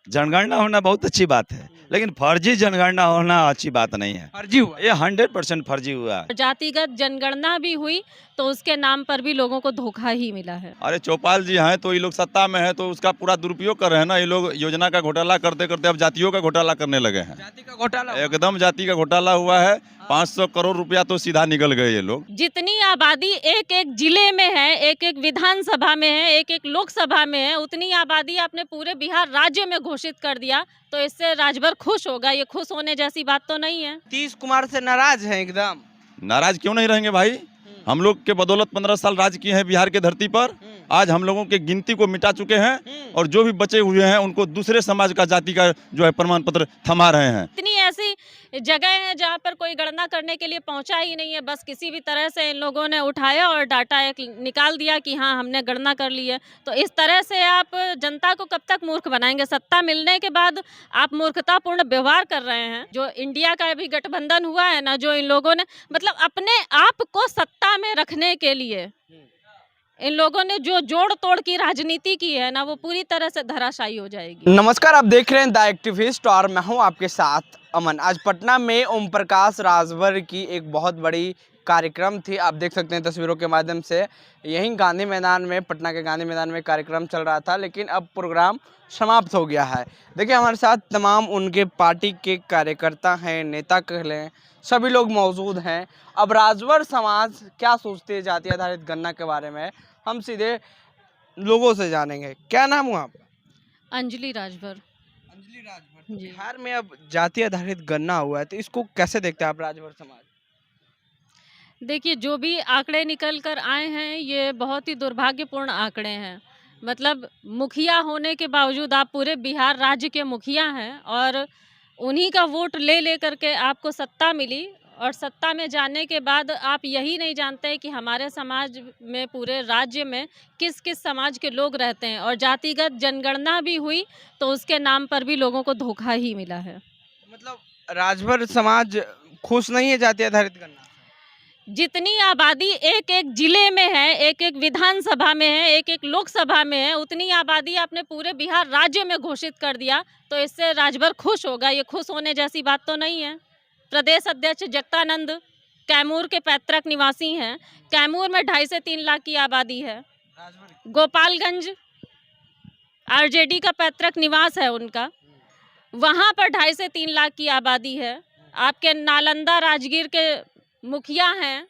जनगणना होना बहुत अच्छी बात है, लेकिन फर्जी जनगणना होना अच्छी बात नहीं है। फर्जी हुआ। ये 100% फर्जी हुआ है। जातिगत जनगणना भी हुई तो उसके नाम पर भी लोगों को धोखा ही मिला है। अरे चौपाल जी हैं तो ये लोग सत्ता में है तो उसका पूरा दुरुपयोग कर रहे हैं ना। ये लोग योजना का घोटाला करते करते अब जातियों का घोटाला करने लगे हैं। जाति का घोटाला हुआ। एकदम जाति का घोटाला हुआ है। 500 करोड़ रुपया तो सीधा निकल गए ये लोग। जितनी आबादी एक एक जिले में है, एक एक विधानसभा में है, एक एक लोकसभा में है, उतनी आबादी आपने पूरे बिहार राज्य में घोषित कर दिया तो इससे राजभर खुश होगा। ये खुश होने जैसी बात तो नहीं है। नीतीश कुमार से नाराज है एकदम। नाराज क्यों नहीं रहेंगे भाई? हम लोग के बदौलत 15 साल राज किए हैं बिहार के धरती पर। आज हम लोगों के गिनती को मिटा चुके हैं और जो भी बचे हुए हैं उनको दूसरे समाज का जाति का जो है प्रमाण पत्र थमा रहे हैं। इतनी ऐसी जगह है जहाँ पर कोई गणना करने के लिए पहुंचा ही नहीं है। बस किसी भी तरह से इन लोगों ने उठाया और डाटा एक निकाल दिया कि हाँ हमने गणना कर ली है। तो इस तरह से आप जनता को कब तक मूर्ख बनाएंगे? सत्ता मिलने के बाद आप मूर्खतापूर्ण व्यवहार कर रहे हैं। जो इंडिया का भी गठबंधन हुआ है ना, जो इन लोगों ने मतलब अपने आप को सत्ता में रखने के लिए इन लोगों ने जो जोड़ तोड़ की राजनीति की है ना, वो पूरी तरह से धराशायी हो जाएगी। नमस्कार, आप देख रहे हैं द एक्टिविस्ट और मैं हूं आपके साथ अमन। आज पटना में ओम प्रकाश राजभर की एक बहुत बड़ी कार्यक्रम थी। आप देख सकते हैं तस्वीरों के माध्यम से। यहीं गांधी मैदान में, पटना के गांधी मैदान में कार्यक्रम चल रहा था, लेकिन अब प्रोग्राम समाप्त हो गया है। देखिए हमारे साथ तमाम उनके पार्टी के कार्यकर्ता हैं, नेता कह लें, सभी लोग मौजूद हैं। अब राजभर समाज क्या सोचते हैं जाति आधारित गणना के बारे में, हम सीधे लोगों से जानेंगे। क्या नाम हुआ आपका? अंजलि राजभर। अंजलि राजभर। जी। बिहार में अब जाति आधारित गणना हुआ है तो इसको कैसे देखते हैं आप, राजभर समाज? देखिए, जो भी आंकड़े निकल कर आए हैं ये बहुत ही दुर्भाग्यपूर्ण आंकड़े हैं। मतलब मुखिया होने के बावजूद आप पूरे बिहार राज्य के मुखिया हैं और उन्हीं का वोट ले ले करके आपको सत्ता मिली और सत्ता में जाने के बाद आप यही नहीं जानते कि हमारे समाज में, पूरे राज्य में किस किस समाज के लोग रहते हैं। और जातिगत जनगणना भी हुई तो उसके नाम पर भी लोगों को धोखा ही मिला है। मतलब राजभर समाज खुश नहीं है जाति आधारित गणना से? जितनी आबादी एक एक जिले में है, एक एक विधानसभा में है, एक एक लोकसभा में है, उतनी आबादी आपने पूरे बिहार राज्य में घोषित कर दिया तो इससे राजभर खुश होगा। ये खुश होने जैसी बात तो नहीं है। प्रदेश अध्यक्ष जगदानंद कैमूर के पैतृक निवासी हैं। कैमूर में 2.5 से 3 लाख की आबादी है। राजभर गोपालगंज आरजेडी का पैतृक निवास है उनका, वहाँ पर 2.5 से 3 लाख की आबादी है। आपके नालंदा राजगीर के मुखिया हैं,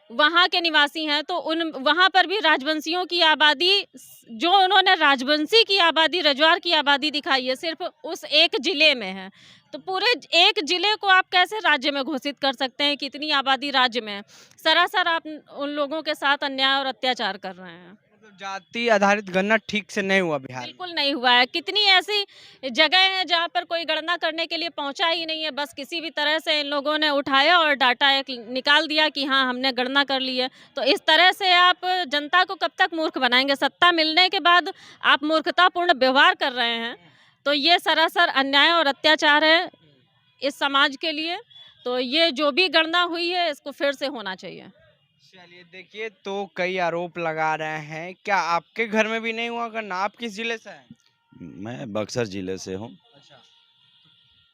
वहाँ के निवासी हैं, तो वहाँ पर भी राजवंशियों की आबादी, जो उन्होंने राजवंशी की आबादी, रजवार की आबादी दिखाई है, सिर्फ उस एक जिले में है। तो पूरे एक जिले को आप कैसे राज्य में घोषित कर सकते हैं? कितनी आबादी राज्य में है? सरासर आप उन लोगों के साथ अन्याय और अत्याचार कर रहे हैं। मतलब जाति आधारित गणना ठीक से नहीं हुआ बिहार में। बिल्कुल नहीं हुआ है। कितनी ऐसी जगह है जहाँ पर कोई गणना करने के लिए पहुंचा ही नहीं है। बस किसी भी तरह से इन लोगों ने उठाया और डाटा एक निकाल दिया कि हाँ हमने गणना कर ली है। तो इस तरह से आप जनता को कब तक मूर्ख बनाएंगे? सत्ता मिलने के बाद आप मूर्खतापूर्ण व्यवहार कर रहे हैं तो ये सरासर अन्याय और अत्याचार है इस समाज के लिए। तो ये जो भी गणना हुई है इसको फिर से होना चाहिए। चलिए देखिए, तो कई आरोप लगा रहे हैं, क्या आपके घर में भी नहीं हुआ गणना? आप किस जिले से हैं? मैं बक्सर जिले से हूँ। अच्छा,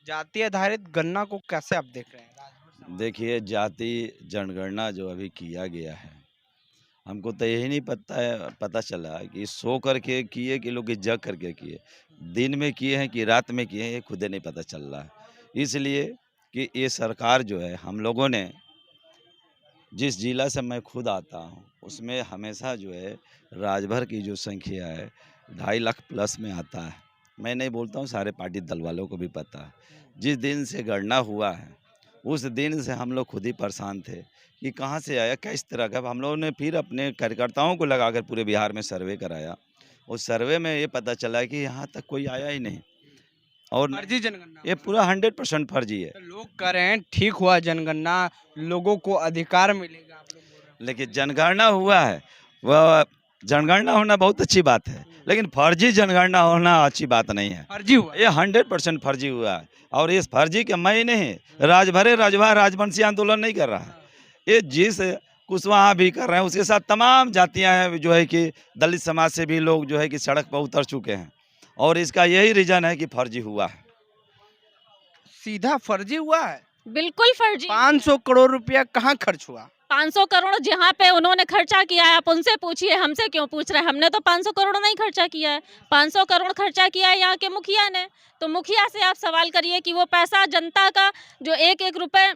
जाति आधारित गणना को कैसे आप देख रहे हैं? राजभर समाज। देखिए, जाति जनगणना जो अभी किया गया है, हमको तो यही नहीं पता चला कि सो करके किए कि लोग जग करके किए, दिन में किए हैं कि रात में किए हैं, ये खुद नहीं पता चल रहा है। इसलिए कि ये सरकार जो है, हम लोगों ने, जिस जिला से मैं खुद आता हूँ उसमें हमेशा जो है राजभर की जो संख्या है 2.5 लाख प्लस में आता है। मैं नहीं बोलता हूँ, सारे पार्टी दल वालों को भी पता है। जिस दिन से गणना हुआ है उस दिन से हम लोग खुद ही परेशान थे कि कहाँ से आया, किस तरह का। हम लोगों ने फिर अपने कार्यकर्ताओं को लगाकर पूरे बिहार में सर्वे कराया। उस सर्वे में ये पता चला कि यहाँ तक कोई आया ही नहीं और फर्जी जनगणना। ये पूरा 100% फर्जी है। तो लोग कह रहे हैं ठीक हुआ जनगणना, लोगों को अधिकार मिलेगा, आप लोग बोल रहे हैं। लेकिन जनगणना हुआ है, वह जनगणना होना बहुत अच्छी बात है, लेकिन फर्जी जनगणना होना अच्छी बात नहीं है। फर्जी हुआ। ये 100% फर्जी हुआ है और इस फर्जी के मैं नहीं, राजभरे राजभर राजवंशी आंदोलन नहीं कर रहा है। ये जिस कुशवाहा भी कर रहे हैं उसके साथ तमाम जातियां हैं जो है कि दलित समाज से भी लोग जो है कि सड़क पर उतर चुके हैं और इसका यही रीज़न है कि फर्जी हुआ है। सीधा फर्जी हुआ है। बिल्कुल फर्जी। 500 करोड़ रुपया कहाँ खर्च हुआ? 500 करोड़ जहाँ पे उन्होंने खर्चा किया है आप उनसे पूछिए, हमसे क्यों पूछ रहे हैं? हमने तो 500 करोड़ नहीं खर्चा किया है। 500 करोड़ खर्चा किया है यहाँ के मुखिया ने। तो मुखिया से आप सवाल करिए कि वो पैसा जनता का जो एक एक रुपए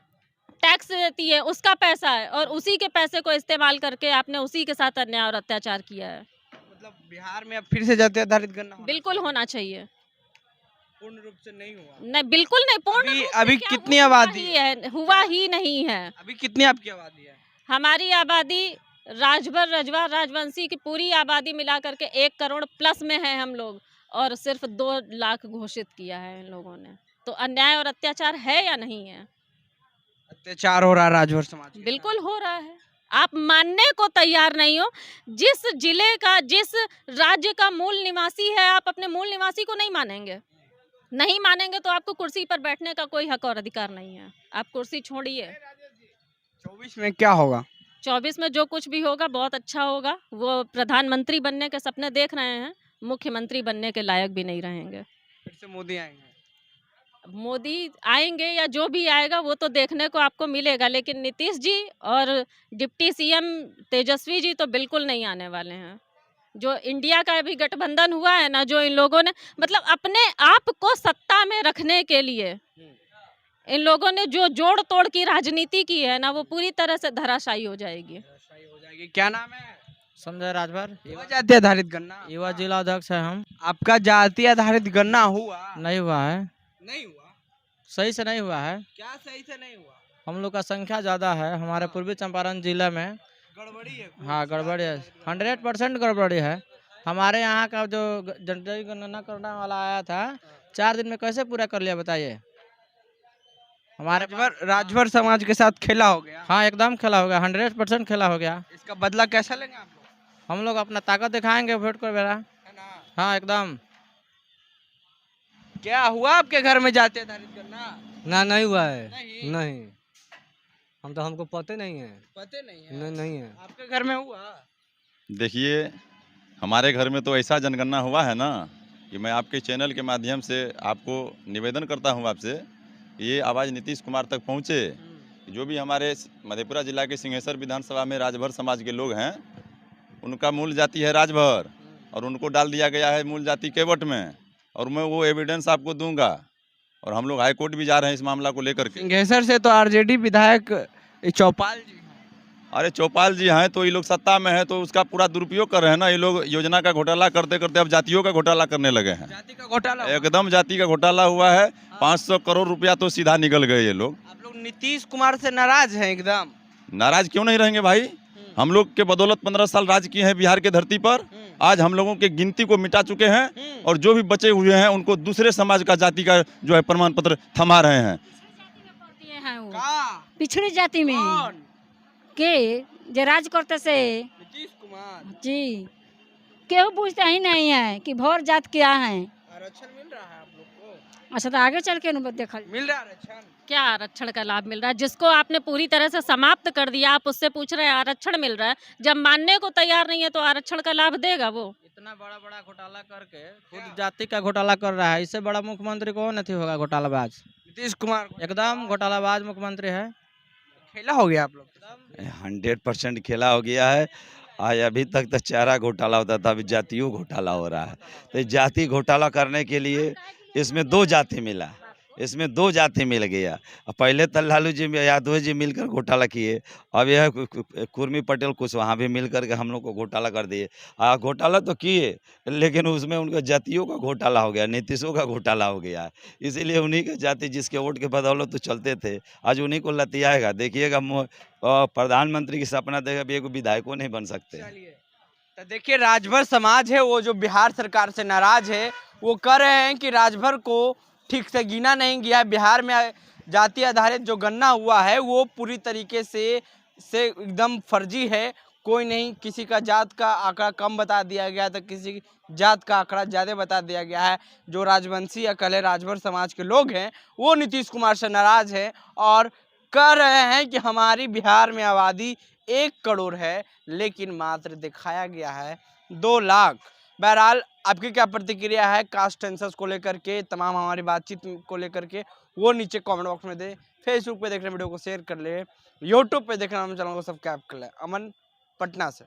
टैक्स देती है उसका पैसा है, और उसी के पैसे को इस्तेमाल करके आपने उसी के साथ अन्याय और अत्याचार किया है। मतलब बिहार में अब फिर से जाति आधारित गणना होना बिल्कुल चाहिए। होना चाहिए। पूर्ण रूप से नहीं हुआ। नहीं, बिल्कुल नहीं। पूर्ण अभी- रूप से अभी क्या कितनी हुआ आबादी ही है? हुआ ही नहीं है। अभी कितनी आपकी आबादी है? हमारी आबादी राजभर रजवा राजवंशी की पूरी आबादी मिला करके 1 करोड़ प्लस में है हम लोग, और सिर्फ 2 लाख घोषित किया है इन लोगों ने। तो अन्याय और अत्याचार है या नहीं है? अत्याचार हो रहा है राजभर समाज के बिल्कुल हो रहा है। आप मानने को तैयार नहीं हो। जिस जिले का, जिस राज्य का मूल निवासी है, आप अपने मूल निवासी को नहीं मानेंगे। नहीं मानेंगे तो आपको कुर्सी पर बैठने का कोई हक और अधिकार नहीं है। आप कुर्सी छोड़िए। साथ। 24 में क्या होगा? 24 में जो कुछ भी होगा बहुत अच्छा होगा। वो प्रधानमंत्री बनने के सपने देख रहे हैं, मुख्यमंत्री बनने के लायक भी नहीं रहेंगे। फिर से मोदी आएंगे। मोदी आएंगे या जो भी आएगा वो तो देखने को आपको मिलेगा, लेकिन नीतीश जी और डिप्टी सीएम तेजस्वी जी तो बिल्कुल नहीं आने वाले हैं। जो इंडिया का अभी गठबंधन हुआ है ना, जो इन लोगों ने मतलब अपने आप को सत्ता में रखने के लिए इन लोगों ने जो जोड़ तोड़ की राजनीति की है ना, वो पूरी तरह से धराशायी हो जाएगी। सही हो जाएगी। क्या नाम है? संजय राजभर, युवा जाति आधारित गणना। युवा जिला अध्यक्ष है हम। आपका जाति आधारित गणना हुआ? नहीं हुआ है, नहीं हुआ। सही से नहीं हुआ है। क्या सही से नहीं हुआ? हम लोग का संख्या ज़्यादा है हमारे पूर्वी चंपारण जिले में। गड़बड़ी है। हाँ, गड़बड़ी है, 100% गड़बड़ी है। हमारे यहाँ का जो जनसंख्या गणना करने वाला आया था, 4 दिन में कैसे पूरा कर लिया बताइए? हमारे राजभर समाज के साथ खेला हो गया। हाँ, एकदम खेला हो गया, 100% खेला हो गया। इसका बदला कैसा लेंगे आप लोग? हम लोग अपना ताकत दिखाएंगे वोट कर बेरा। है ना? हाँ, एकदम। क्या हुआ आपके घर में जाति आधारित गणना? ना नहीं हुआ है। नहीं। नहीं, हमको पता नहीं है। पता नहीं है। नहीं, नहीं है। आपके घर में हुआ? देखिए, हमारे घर में तो ऐसा जनगणना हुआ है ना कि मैं आपके चैनल के माध्यम से आपको निवेदन करता हूं आपसे, ये आवाज़ नीतीश कुमार तक पहुंचे। जो भी हमारे मधेपुरा जिला के सिंहेश्वर विधानसभा में राजभर समाज के लोग हैं, उनका मूल जाति है राजभर, और उनको डाल दिया गया है मूल जाति केवट में, और मैं वो एविडेंस आपको दूंगा। और हम लोग हाई कोर्ट भी जा रहे हैं इस मामला को लेकर के। सिंहेश्वर से तो आरजेडी विधायक चौपाल जी हैं। अरे चौपाल जी हैं तो ये लोग सत्ता में है तो उसका पूरा दुरुपयोग कर रहे हैं ना। ये लोग योजना का घोटाला करते करते अब जातियों का घोटाला करने लगे हैं। जाति का घोटाला हुआ। एकदम जाति का घोटाला हुआ है। 500 करोड़ रुपया तो सीधा निकल गए ये लोग। आप लोग नीतीश कुमार से नाराज हैं एकदम? नाराज क्यों नहीं रहेंगे भाई? हम लोग के बदौलत 15 साल राज किए हैं बिहार के धरती पर। आज हम लोगों के गिनती को मिटा चुके हैं, और जो भी बचे हुए हैं उनको दूसरे समाज का जाति का जो है प्रमाण पत्र थमा रहे हैं। का? पिछड़ी जाति में कौन? के जे राज करते से नीतीश कुमार। जी केहू पूछता ही नहीं है कि भोर जात क्या है। आरक्षण मिल रहा है आप लोग को? अच्छा, तो आगे चल के देखल मिल रहा है आरक्षण? क्या आरक्षण का लाभ मिल रहा है? जिसको आपने पूरी तरह से समाप्त कर दिया, आप उससे पूछ रहे हैं आरक्षण मिल रहा है। जब मानने को तैयार नहीं है तो आरक्षण का लाभ देगा वो? इतना बड़ा बड़ा घोटाला करके खुद जाति का घोटाला कर रहा है। इससे बड़ा मुख्यमंत्री कौन नहीं होगा घोटालाबाज? नीतीश कुमार एकदम घोटालाबाज मुख्यमंत्री है। खेला हो गया आप लोग? 100% खेला हो गया है। आज अभी तक तो चारा घोटाला होता था, अभी जातियों घोटाला हो रहा है। तो जाति घोटाला करने के लिए इसमें 2 जाति मिला, इसमें 2 जाति मिल गया। पहले तो लालू जी यादव जी मिलकर घोटाला किए, अब यह कुर्मी पटेल कुशवाहा भी मिलकर के हम लोग को घोटाला कर दिए। घोटाला तो किए, लेकिन उसमें उनका जातियों का घोटाला हो गया, नीतीशों का घोटाला हो गया। इसीलिए उन्हीं के जाति जिसके वोट के बदौलत तो चलते थे, आज उन्हीं को लतियाएगा। देखिएगा प्रधानमंत्री की सपना देगा भी, एक विधायकों नहीं बन सकते। तो देखिए, राजभर समाज है वो जो बिहार सरकार से नाराज है, वो कह रहे हैं कि राजभर को ठीक से गिना नहीं गया। बिहार में जाति आधारित जो गणना हुआ है वो पूरी तरीके से एकदम फर्जी है। कोई नहीं, किसी का जात का आंकड़ा कम बता दिया गया तो किसी की जात का आंकड़ा ज़्यादा बता दिया गया है। जो राजवंशी या कले राजभर समाज के लोग हैं वो नीतीश कुमार से नाराज हैं और कह रहे हैं कि हमारी बिहार में आबादी 1 करोड़ है, लेकिन मात्र दिखाया गया है 2 लाख। बहरहाल आपकी क्या प्रतिक्रिया है कास्ट सेंसस को लेकर के, तमाम हमारी बातचीत को लेकर के, वो नीचे कमेंट बॉक्स में दे। फेसबुक पे देख रहे वीडियो को शेयर कर ले, यूट्यूब पे देख रहे चैनल को सब्सक्राइब कर ले। अमन, पटना से।